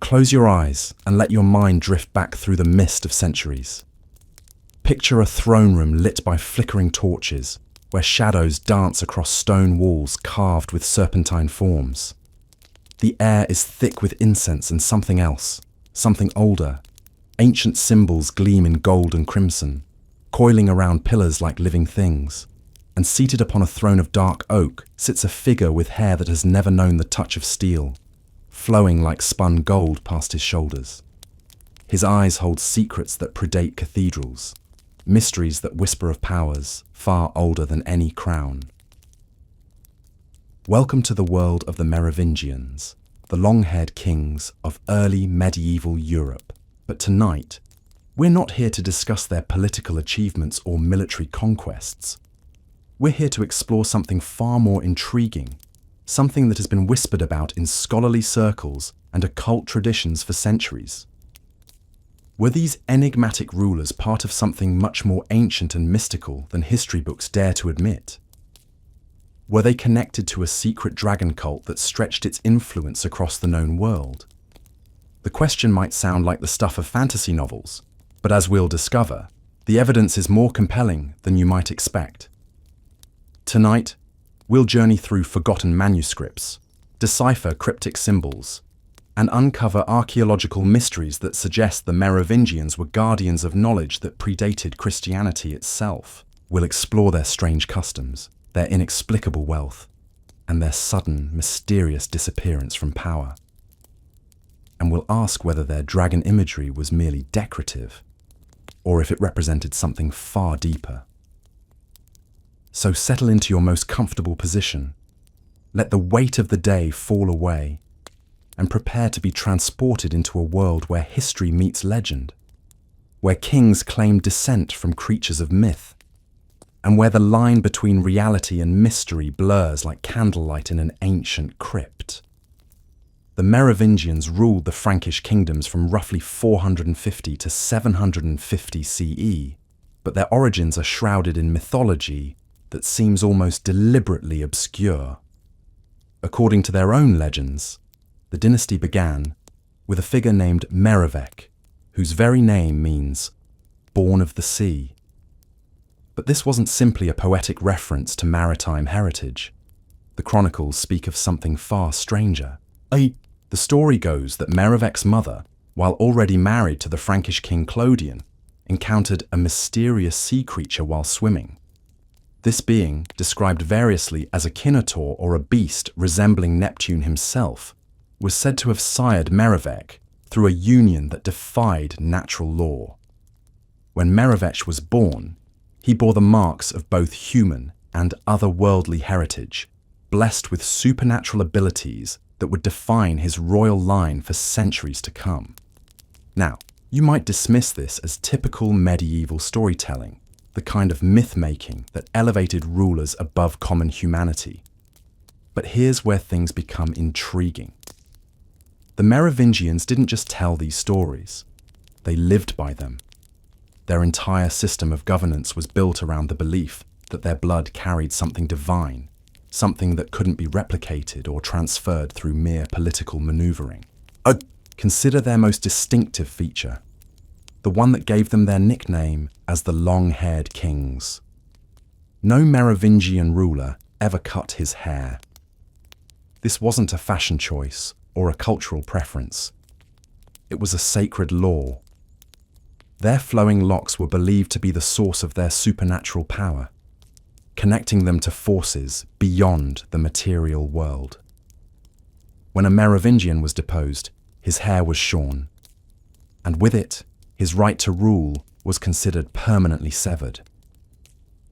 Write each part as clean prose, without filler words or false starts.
Close your eyes and let your mind drift back through the mist of centuries. Picture a throne room lit by flickering torches, where shadows dance across stone walls carved with serpentine forms. The air is thick with incense and something else, something older. Ancient symbols gleam in gold and crimson, coiling around pillars like living things. And seated upon a throne of dark oak sits a figure with hair that has never known the touch of steel, flowing like spun gold past his shoulders. His eyes hold secrets that predate cathedrals, mysteries that whisper of powers far older than any crown. Welcome to the world of the Merovingians, the long-haired kings of early medieval Europe. But tonight, we're not here to discuss their political achievements or military conquests. We're here to explore something far more intriguing, something that has been whispered about in scholarly circles and occult traditions for centuries. Were these enigmatic rulers part of something much more ancient and mystical than history books dare to admit? Were they connected to a secret dragon cult that stretched its influence across the known world? The question might sound like the stuff of fantasy novels, but as we'll discover, the evidence is more compelling than you might expect. Tonight, we'll journey through forgotten manuscripts, decipher cryptic symbols, and uncover archaeological mysteries that suggest the Merovingians were guardians of knowledge that predated Christianity itself. We'll explore their strange customs, their inexplicable wealth, and their sudden, mysterious disappearance from power. And we'll ask whether their dragon imagery was merely decorative, or if it represented something far deeper. So settle into your most comfortable position, let the weight of the day fall away, and prepare to be transported into a world where history meets legend, where kings claim descent from creatures of myth, and where the line between reality and mystery blurs like candlelight in an ancient crypt. The Merovingians ruled the Frankish kingdoms from roughly 450 to 750 CE, but their origins are shrouded in mythology that seems almost deliberately obscure. According to their own legends, the dynasty began with a figure named Merovec, whose very name means born of the sea. But this wasn't simply a poetic reference to maritime heritage. The chronicles speak of something far stranger. The story goes that Merovec's mother, while already married to the Frankish king Clodion, encountered a mysterious sea creature while swimming. This being, described variously as a kinotaur or a beast resembling Neptune himself, was said to have sired Merovec through a union that defied natural law. When Merovec was born, he bore the marks of both human and otherworldly heritage, blessed with supernatural abilities that would define his royal line for centuries to come. Now, you might dismiss this as typical medieval storytelling, the kind of myth-making that elevated rulers above common humanity. But here's where things become intriguing. The Merovingians didn't just tell these stories, they lived by them. Their entire system of governance was built around the belief that their blood carried something divine, something that couldn't be replicated or transferred through mere political maneuvering. Consider their most distinctive feature, the one that gave them their nickname as the long-haired kings. No Merovingian ruler ever cut his hair. This wasn't a fashion choice or a cultural preference. It was a sacred law. Their flowing locks were believed to be the source of their supernatural power, connecting them to forces beyond the material world. When a Merovingian was deposed, his hair was shorn, and with it, his right to rule was considered permanently severed.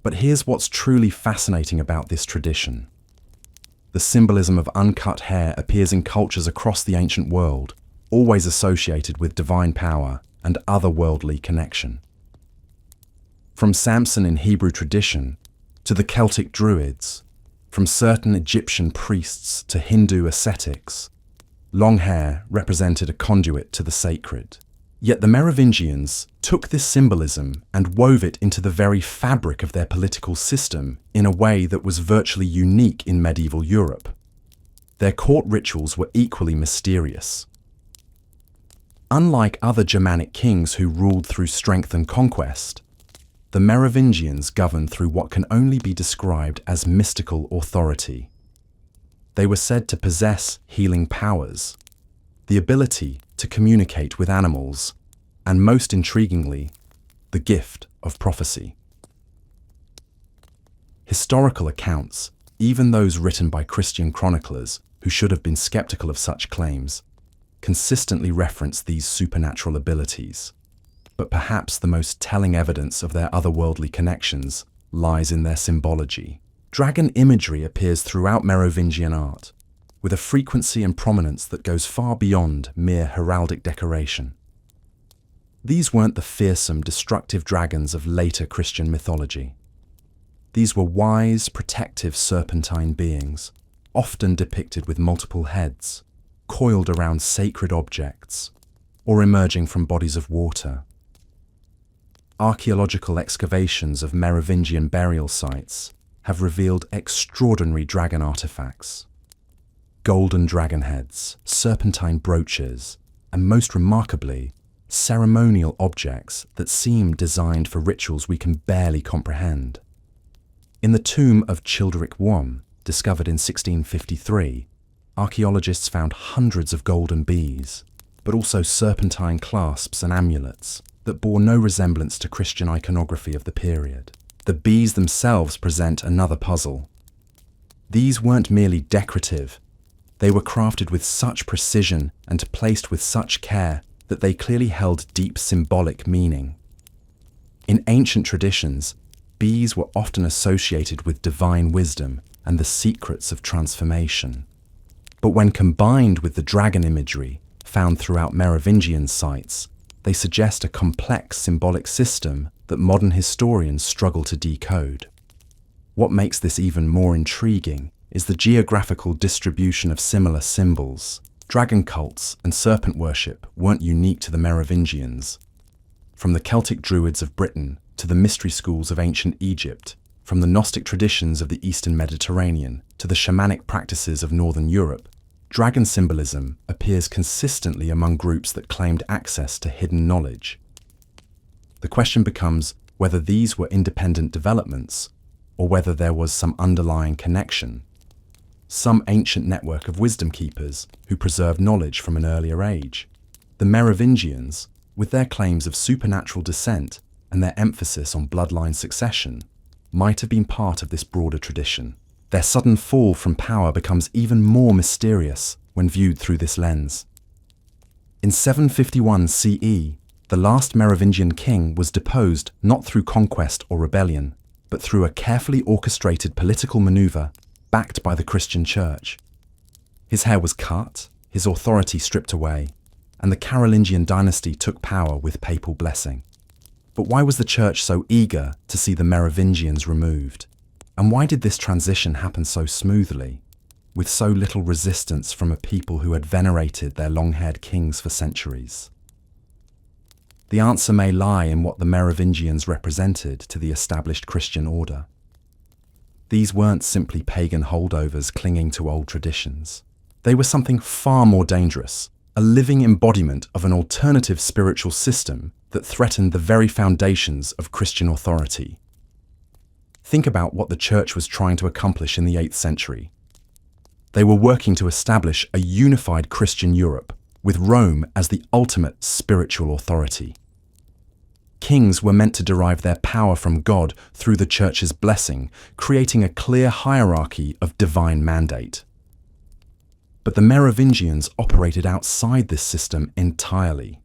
But here's what's truly fascinating about this tradition. The symbolism of uncut hair appears in cultures across the ancient world, always associated with divine power and otherworldly connection. From Samson in Hebrew tradition to the Celtic Druids, from certain Egyptian priests to Hindu ascetics, long hair represented a conduit to the sacred. Yet the Merovingians took this symbolism and wove it into the very fabric of their political system in a way that was virtually unique in medieval Europe. Their court rituals were equally mysterious. Unlike other Germanic kings who ruled through strength and conquest, the Merovingians governed through what can only be described as mystical authority. They were said to possess healing powers, the ability to communicate with animals, and most intriguingly, the gift of prophecy. Historical accounts, even those written by Christian chroniclers who should have been skeptical of such claims, consistently reference these supernatural abilities. But perhaps the most telling evidence of their otherworldly connections lies in their symbology. Dragon imagery appears throughout Merovingian art, with a frequency and prominence that goes far beyond mere heraldic decoration. These weren't the fearsome, destructive dragons of later Christian mythology. These were wise, protective serpentine beings, often depicted with multiple heads, coiled around sacred objects, or emerging from bodies of water. Archaeological excavations of Merovingian burial sites have revealed extraordinary dragon artifacts. Golden dragon heads, serpentine brooches, and most remarkably, ceremonial objects that seem designed for rituals we can barely comprehend. In the tomb of Childeric I, discovered in 1653, archaeologists found hundreds of golden bees, but also serpentine clasps and amulets that bore no resemblance to Christian iconography of the period. The bees themselves present another puzzle. These weren't merely decorative. They were crafted with such precision and placed with such care that they clearly held deep symbolic meaning. In ancient traditions, bees were often associated with divine wisdom and the secrets of transformation. But when combined with the dragon imagery found throughout Merovingian sites, they suggest a complex symbolic system that modern historians struggle to decode. What makes this even more intriguing is the geographical distribution of similar symbols. Dragon cults and serpent worship weren't unique to the Merovingians. From the Celtic Druids of Britain to the mystery schools of ancient Egypt, from the Gnostic traditions of the Eastern Mediterranean to the shamanic practices of Northern Europe, dragon symbolism appears consistently among groups that claimed access to hidden knowledge. The question becomes whether these were independent developments or whether there was some underlying connection, some ancient network of wisdom keepers who preserved knowledge from an earlier age. The Merovingians, with their claims of supernatural descent and their emphasis on bloodline succession, might have been part of this broader tradition. Their sudden fall from power becomes even more mysterious when viewed through this lens. In 751 CE, the last Merovingian king was deposed not through conquest or rebellion, but through a carefully orchestrated political maneuver backed by the Christian Church. His hair was cut, his authority stripped away, and the Carolingian dynasty took power with papal blessing. But why was the Church so eager to see the Merovingians removed? And why did this transition happen so smoothly, with so little resistance from a people who had venerated their long-haired kings for centuries? The answer may lie in what the Merovingians represented to the established Christian order. These weren't simply pagan holdovers clinging to old traditions. They were something far more dangerous, a living embodiment of an alternative spiritual system that threatened the very foundations of Christian authority. Think about what the Church was trying to accomplish in the 8th century. They were working to establish a unified Christian Europe, with Rome as the ultimate spiritual authority. Kings were meant to derive their power from God through the Church's blessing, creating a clear hierarchy of divine mandate. But the Merovingians operated outside this system entirely.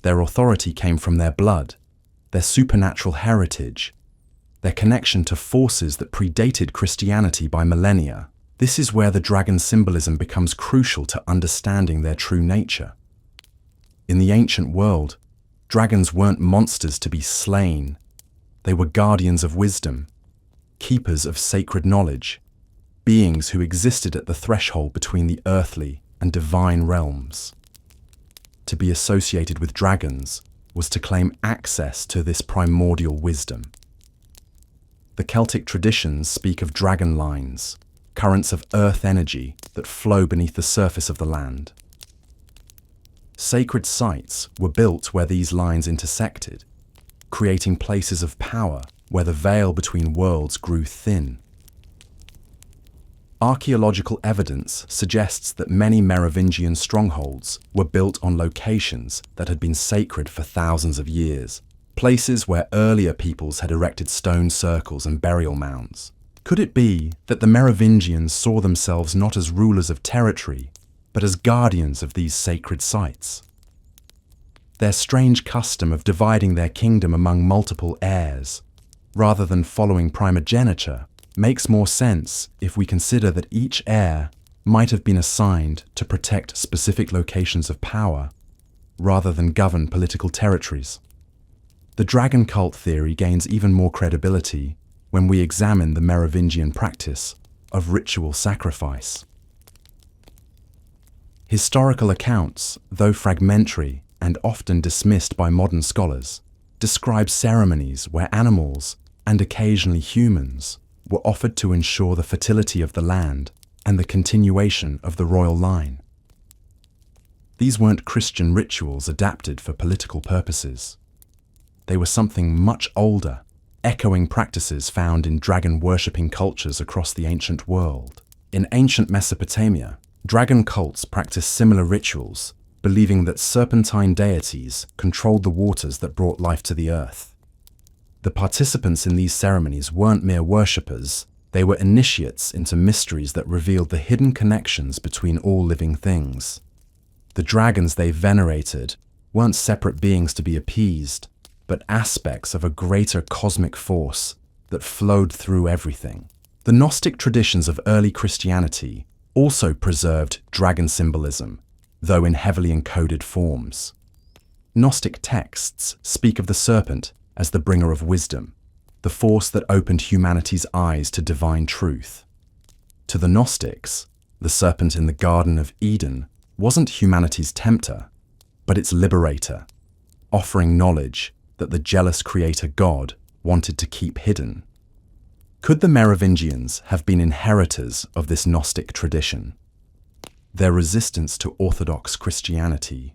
Their authority came from their blood, their supernatural heritage, their connection to forces that predated Christianity by millennia. This is where the dragon symbolism becomes crucial to understanding their true nature. In the ancient world, dragons weren't monsters to be slain. They were guardians of wisdom, keepers of sacred knowledge, beings who existed at the threshold between the earthly and divine realms. To be associated with dragons was to claim access to this primordial wisdom. The Celtic traditions speak of dragon lines, currents of earth energy that flow beneath the surface of the land. Sacred sites were built where these lines intersected, creating places of power where the veil between worlds grew thin. Archaeological evidence suggests that many Merovingian strongholds were built on locations that had been sacred for thousands of years, places where earlier peoples had erected stone circles and burial mounds. Could it be that the Merovingians saw themselves not as rulers of territory, but as guardians of these sacred sites? Their strange custom of dividing their kingdom among multiple heirs, rather than following primogeniture, makes more sense if we consider that each heir might have been assigned to protect specific locations of power, rather than govern political territories. The dragon cult theory gains even more credibility when we examine the Merovingian practice of ritual sacrifice. Historical accounts, though fragmentary and often dismissed by modern scholars, describe ceremonies where animals, and occasionally humans, were offered to ensure the fertility of the land and the continuation of the royal line. These weren't Christian rituals adapted for political purposes. They were something much older, echoing practices found in dragon-worshipping cultures across the ancient world. In ancient Mesopotamia, dragon cults practiced similar rituals, believing that serpentine deities controlled the waters that brought life to the earth. The participants in these ceremonies weren't mere worshippers, they were initiates into mysteries that revealed the hidden connections between all living things. The dragons they venerated weren't separate beings to be appeased, but aspects of a greater cosmic force that flowed through everything. The Gnostic traditions of early Christianity also preserved dragon symbolism, though in heavily encoded forms. Gnostic texts speak of the serpent as the bringer of wisdom, the force that opened humanity's eyes to divine truth. To the Gnostics, the serpent in the Garden of Eden wasn't humanity's tempter, but its liberator, offering knowledge that the jealous creator God wanted to keep hidden. Could the Merovingians have been inheritors of this Gnostic tradition? Their resistance to Orthodox Christianity,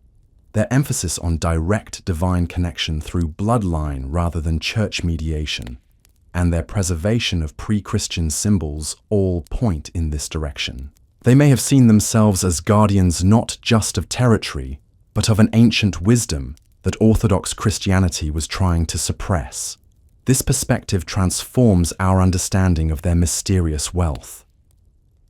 their emphasis on direct divine connection through bloodline rather than church mediation, and their preservation of pre-Christian symbols all point in this direction. They may have seen themselves as guardians not just of territory, but of an ancient wisdom that Orthodox Christianity was trying to suppress. This perspective transforms our understanding of their mysterious wealth.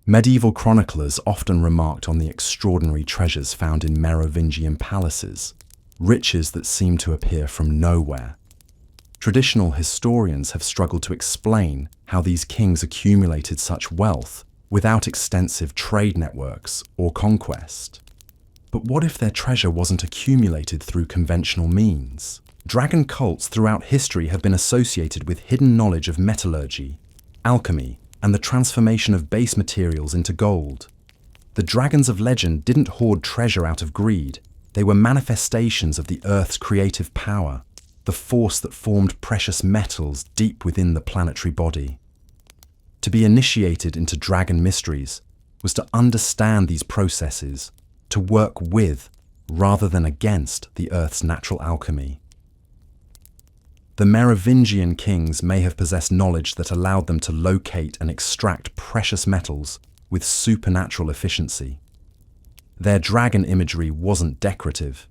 Medieval chroniclers often remarked on the extraordinary treasures found in Merovingian palaces, riches that seem to appear from nowhere. Traditional historians have struggled to explain how these kings accumulated such wealth without extensive trade networks or conquest. But what if their treasure wasn't accumulated through conventional means? Dragon cults throughout history have been associated with hidden knowledge of metallurgy, alchemy, and the transformation of base materials into gold. The dragons of legend didn't hoard treasure out of greed. They were manifestations of the Earth's creative power, the force that formed precious metals deep within the planetary body. To be initiated into dragon mysteries was to understand these processes, to work with rather than against the Earth's natural alchemy. The Merovingian kings may have possessed knowledge that allowed them to locate and extract precious metals with supernatural efficiency. Their dragon imagery wasn't decorative.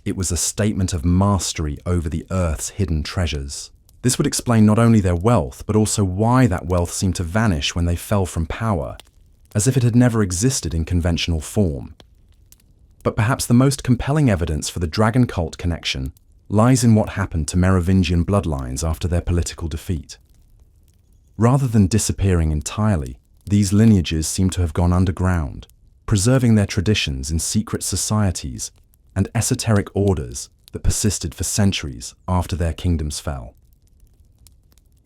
It was a statement of mastery over the Earth's hidden treasures. This would explain not only their wealth, but also why that wealth seemed to vanish when they fell from power, as if it had never existed in conventional form. But perhaps the most compelling evidence for the dragon cult connection lies in what happened to Merovingian bloodlines after their political defeat. Rather than disappearing entirely, these lineages seem to have gone underground, preserving their traditions in secret societies and esoteric orders that persisted for centuries after their kingdoms fell.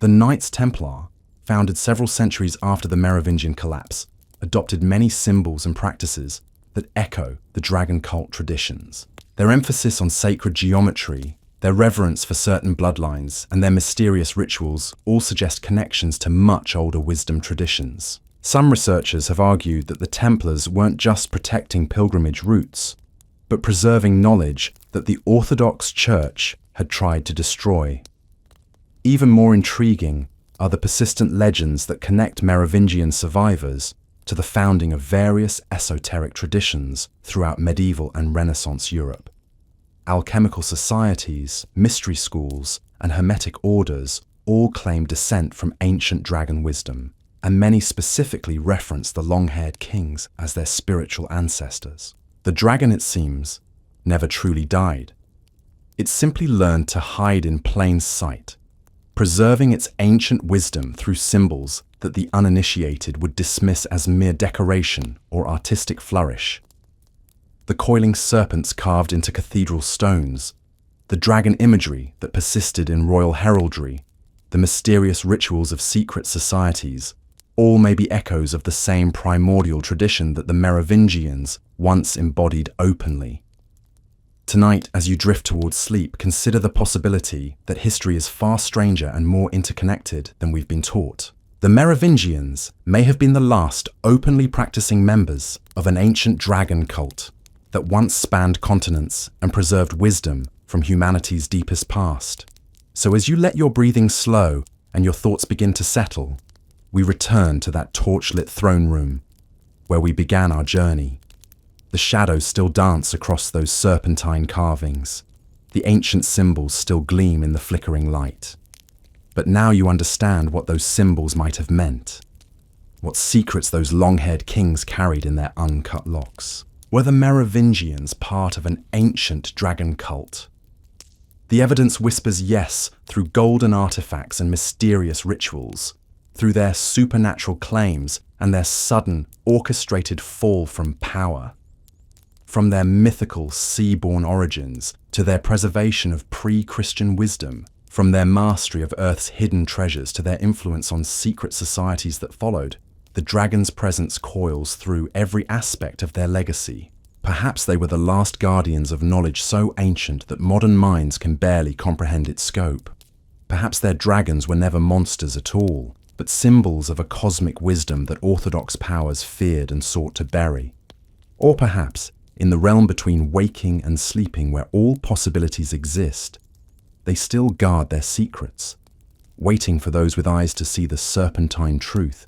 The Knights Templar, founded several centuries after the Merovingian collapse, adopted many symbols and practices that echo the dragon cult traditions. Their emphasis on sacred geometry, their reverence for certain bloodlines, and their mysterious rituals all suggest connections to much older wisdom traditions. Some researchers have argued that the Templars weren't just protecting pilgrimage routes. but preserving knowledge that the Orthodox Church had tried to destroy. Even more intriguing are the persistent legends that connect Merovingian survivors to the founding of various esoteric traditions throughout medieval and Renaissance Europe. Alchemical societies, mystery schools, and hermetic orders all claim descent from ancient dragon wisdom, and many specifically reference the long-haired kings as their spiritual ancestors. The dragon, it seems, never truly died. It simply learned to hide in plain sight, preserving its ancient wisdom through symbols that the uninitiated would dismiss as mere decoration or artistic flourish. The coiling serpents carved into cathedral stones, the dragon imagery that persisted in royal heraldry, the mysterious rituals of secret societies, all may be echoes of the same primordial tradition that the Merovingians once embodied openly. Tonight, as you drift towards sleep, consider the possibility that history is far stranger and more interconnected than we've been taught. The Merovingians may have been the last openly practicing members of an ancient dragon cult that once spanned continents and preserved wisdom from humanity's deepest past. So as you let your breathing slow and your thoughts begin to settle, we return to that torch-lit throne room where we began our journey. The shadows still dance across those serpentine carvings. The ancient symbols still gleam in the flickering light. But now you understand what those symbols might have meant, what secrets those long-haired kings carried in their uncut locks. Were the Merovingians part of an ancient dragon cult? The evidence whispers yes through golden artifacts and mysterious rituals, through their supernatural claims and their sudden, orchestrated fall from power. From their mythical sea-born origins to their preservation of pre-Christian wisdom, from their mastery of Earth's hidden treasures to their influence on secret societies that followed, the dragon's presence coils through every aspect of their legacy. Perhaps they were the last guardians of knowledge so ancient that modern minds can barely comprehend its scope. Perhaps their dragons were never monsters at all, but symbols of a cosmic wisdom that orthodox powers feared and sought to bury. Or perhaps, in the realm between waking and sleeping where all possibilities exist, they still guard their secrets, waiting for those with eyes to see the serpentine truth,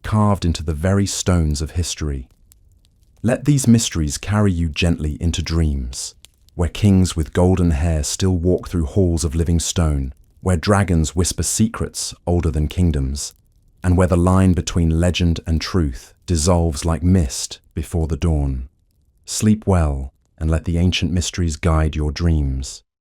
carved into the very stones of history. Let these mysteries carry you gently into dreams, where kings with golden hair still walk through halls of living stone, where dragons whisper secrets older than kingdoms, and where the line between legend and truth dissolves like mist before the dawn. Sleep well, and let the ancient mysteries guide your dreams.